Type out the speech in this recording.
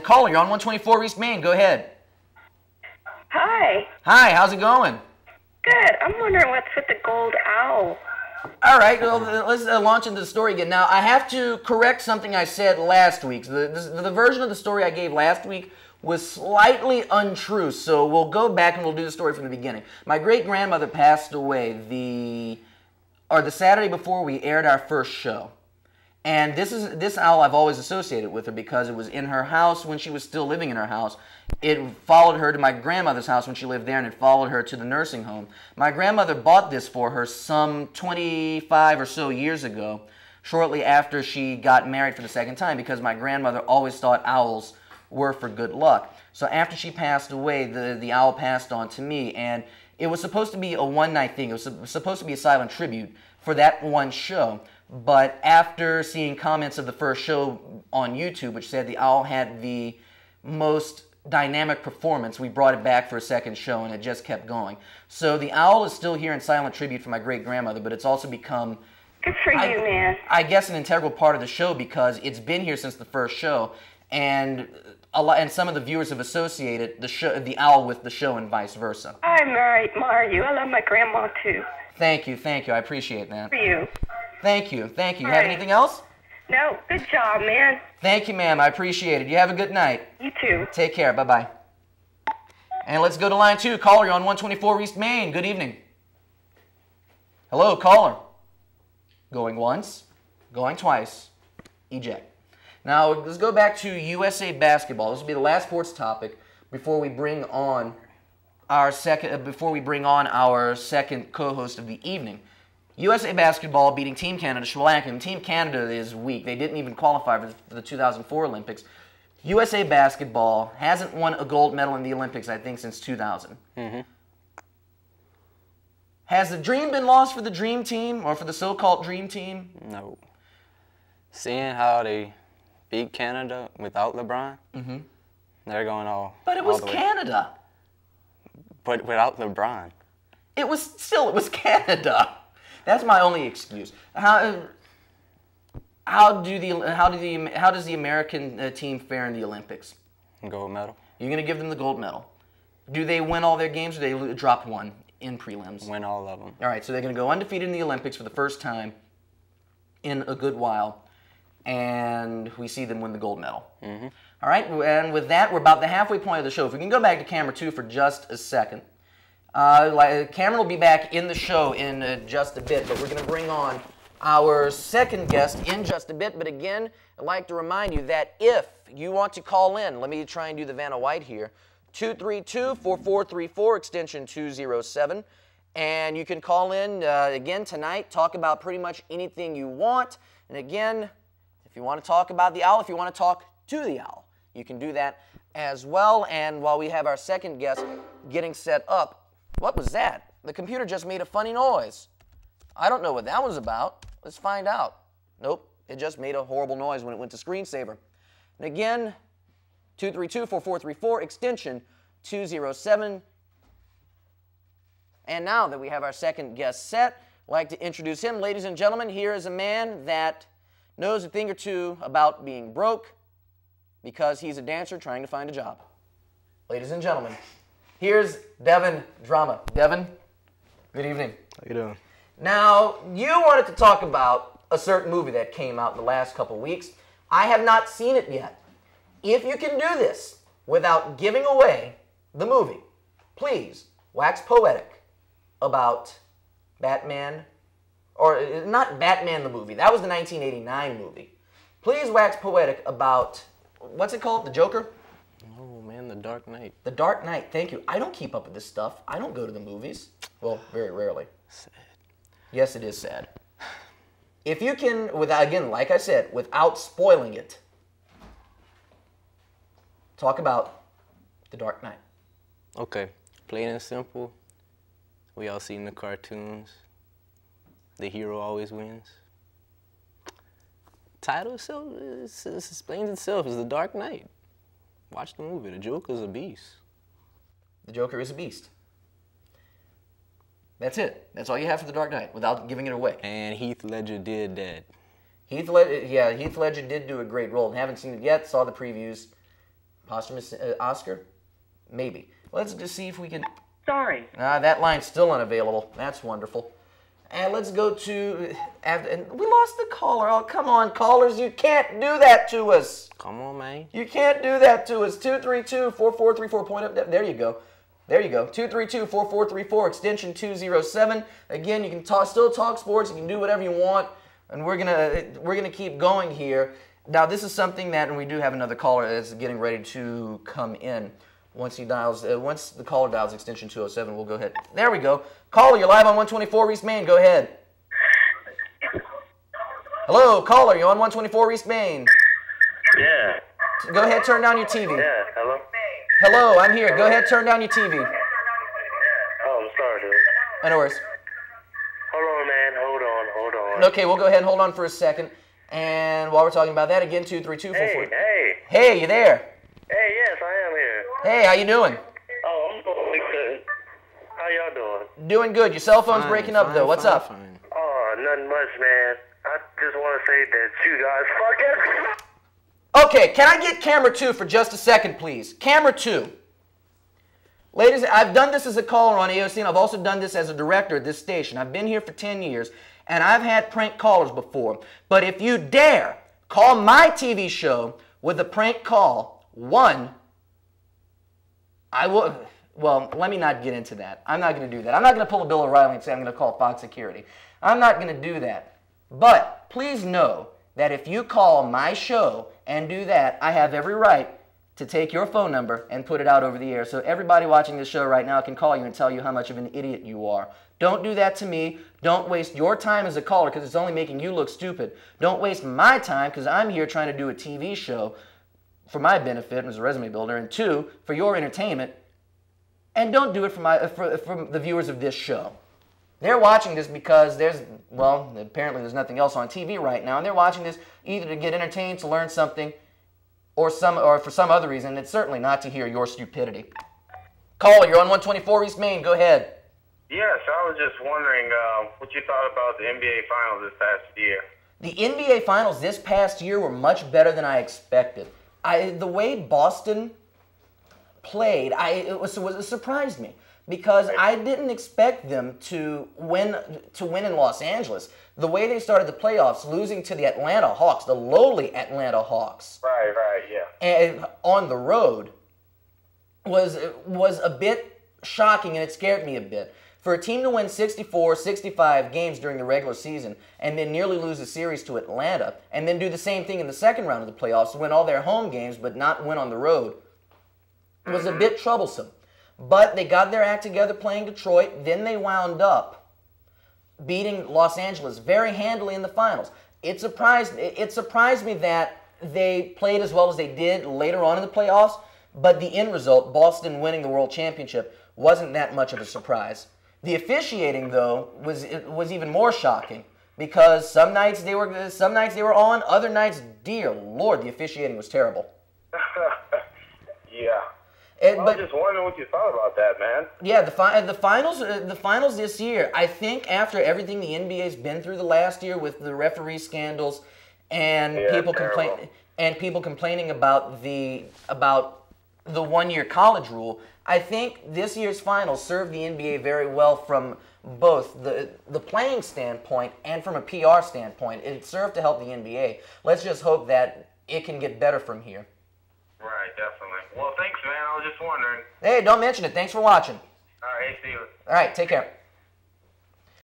Caller, you're on 124 East Main. Go ahead. Hi. Hi, how's it going? Good. I'm wondering what's with the gold owl. All right, well, let's launch into the story again. Now, I have to correct something I said last week. The version of the story I gave last week was slightly untrue, so we'll go back and we'll do the story from the beginning. My great-grandmother passed away the Saturday before we aired our first show. And this owl I've always associated with her because it was in her house when she was still living in her house. It followed her to my grandmother's house when she lived there, and it followed her to the nursing home. My grandmother bought this for her some 25 or so years ago, shortly after she got married for the second time, because my grandmother always thought owls were for good luck. So after she passed away, the owl passed on to me, and it was supposed to be a one-night thing. It was supposed to be a silent tribute for that one show. But after seeing comments of the first show on YouTube, which said the owl had the most dynamic performance, we brought it back for a second show, and it just kept going. So the owl is still here in silent tribute for my great-grandmother, but it's also become, Good for you, man. I guess, an integral part of the show because it's been here since the first show, and some of the viewers have associated the owl with the show and vice versa. I admire you. I love my grandma, too. Thank you. I appreciate that. For you. Thank you. You All have right. anything else? No, good job, man. Thank you, ma'am. I appreciate it. You have a good night. You too. Take care. Bye-bye. And let's go to line 2. Caller, you're on 124 East Main. Good evening. Hello, caller. Going once. Going twice. Eject. Now, let's go back to USA basketball. This will be the last sports topic before we bring on our second co-host of the evening. USA basketball beating Team Canada, Sri Lanka. Team Canada is weak. They didn't even qualify for the 2004 Olympics. USA basketball hasn't won a gold medal in the Olympics, I think, since 2000. Mm-hmm. Has the dream been lost for the dream team, or for the so-called dream team? No. Seeing how they beat Canada without LeBron, they're going all. But it was Canada. But without LeBron. It was Canada. That's my only excuse. How does the American team fare in the Olympics? Gold medal. You're going to give them the gold medal. Do they win all their games, or do they drop one in prelims? Win all of them. All right, so they're going to go undefeated in the Olympics for the first time in a good while, and we see them win the gold medal. Mm-hmm. All right, and with that, we're about the halfway point of the show. If we can go back to camera 2 for just a second. Cameron will be back in the show in just a bit, but we're going to bring on our second guest in just a bit. But again, I'd like to remind you that if you want to call in, let me try and do the Vanna White here, 232-4434, extension 207. And you can call in again tonight, talk about pretty much anything you want. And again, if you want to talk about the owl, if you want to talk to the owl, you can do that as well. And while we have our second guest getting set up, what was that? The computer just made a funny noise. I don't know what that was about. Let's find out. Nope, it just made a horrible noise when it went to screensaver. And again, 232-4434, extension 207. And now that we have our second guest set, I'd like to introduce him. Ladies and gentlemen, here is a man that knows a thing or two about being broke because he's a dancer trying to find a job. Ladies and gentlemen, here's Devon Drama. Devon, good evening. How you doing? Now, you wanted to talk about a certain movie that came out in the last couple weeks. I have not seen it yet. If you can do this without giving away the movie, please wax poetic about Batman, or not Batman the movie. That was the 1989 movie. Please wax poetic about, what's it called, The Joker? Oh, man, The Dark Knight. The Dark Knight, thank you. I don't keep up with this stuff. I don't go to the movies. Well, very rarely. Sad. Yes, it is sad. If you can, without, again, like I said, without spoiling it, talk about The Dark Knight. Okay, plain and simple. We all seen the cartoons. The hero always wins. Title itself explains itself. It's The Dark Knight. Watch the movie. The Joker's a beast. The Joker is a beast. That's it. That's all you have for The Dark Knight, without giving it away. And Heath Ledger did that. Heath Ledger did do a great role. Haven't seen it yet. Saw the previews. Posthumous Oscar? Maybe. Let's just see if we can... Sorry. That line's still unavailable. That's wonderful. And let's go to... And we lost the caller. Oh, come on, callers. You can't do that to us. Come on, man. You can't do that to us. 232-4434. Point up. There you go. There you go. 232-4434, extension 207. Again, you can still talk sports. You can do whatever you want. And we're gonna keep going here. Now, this is something that, and we do have another caller that's getting ready to come in. Once the caller dials extension 207, we'll go ahead. There we go. Caller, you're live on 124 East Main. Go ahead. Hello, caller, you're on 124 East Main. Yeah. Go ahead, turn down your TV. Yeah, hello? Hello, I'm here. Go ahead, turn down your TV. Oh, I'm sorry, dude. No worries. Hold on, man. Hold on. Okay, we'll go ahead and hold on for a second. And while we're talking about that, again, 232-44. Hey. Hey, you there? Hey, yes, I am here. Hey, how you doing? Oh, I'm doing good. How y'all doing? Doing good. Your cell phone's breaking up, though. What's up? Fine. Oh, nothing much, man. I just want to say that you guys fucking... Okay, can I get camera 2 for just a second, please? Camera 2. Ladies, I've done this as a caller on AOC, and I've also done this as a director at this station. I've been here for 10 years, and I've had prank callers before. But if you dare call my TV show with a prank call, I will... Well, let me not get into that. I'm not going to do that. I'm not going to pull a Bill O'Reilly and say I'm going to call Fox Security. I'm not going to do that. But please know that if you call my show and do that, I have every right to take your phone number and put it out over the air. So everybody watching this show right now can call you and tell you how much of an idiot you are. Don't do that to me. Don't waste your time as a caller because it's only making you look stupid. Don't waste my time because I'm here trying to do a TV show for my benefit as a resume builder, and 2, for your entertainment. And don't do it for the viewers of this show. They're watching this because apparently there's nothing else on TV right now, and they're watching this either to get entertained, to learn something, or for some other reason. It's certainly not to hear your stupidity. Caller, you're on 124 East Main. Go ahead. Yes, I was just wondering what you thought about the NBA Finals this past year. The NBA Finals this past year were much better than I expected. The way Boston played, it surprised me because I didn't expect them to win in Los Angeles. The way they started the playoffs, losing to the Atlanta Hawks, the lowly Atlanta Hawks, Right, yeah. and on the road, was a bit shocking, and it scared me a bit. For a team to win 64, 65 games during the regular season and then nearly lose a series to Atlanta and then do the same thing in the second round of the playoffs, win all their home games but not win on the road, was a bit troublesome. But they got their act together playing Detroit. Then they wound up beating Los Angeles very handily in the finals. It surprised me that they played as well as they did later on in the playoffs, but the end result, Boston winning the World Championship, wasn't that much of a surprise. The officiating, though, was even more shocking because some nights they were on, other nights, dear Lord, the officiating was terrible. Yeah. I was just wondering what you thought about that, man. Yeah, the finals this year. I think after everything the NBA's been through the last year with the referee scandals and people complaining about the 1-year college rule, I think this year's finals served the NBA very well from both the playing standpoint and from a PR standpoint. It served to help the NBA. Let's just hope that it can get better from here. Right, definitely. Well, thanks, man. I was just wondering. Hey, don't mention it. Thanks for watching. All right, see you. All right, take care.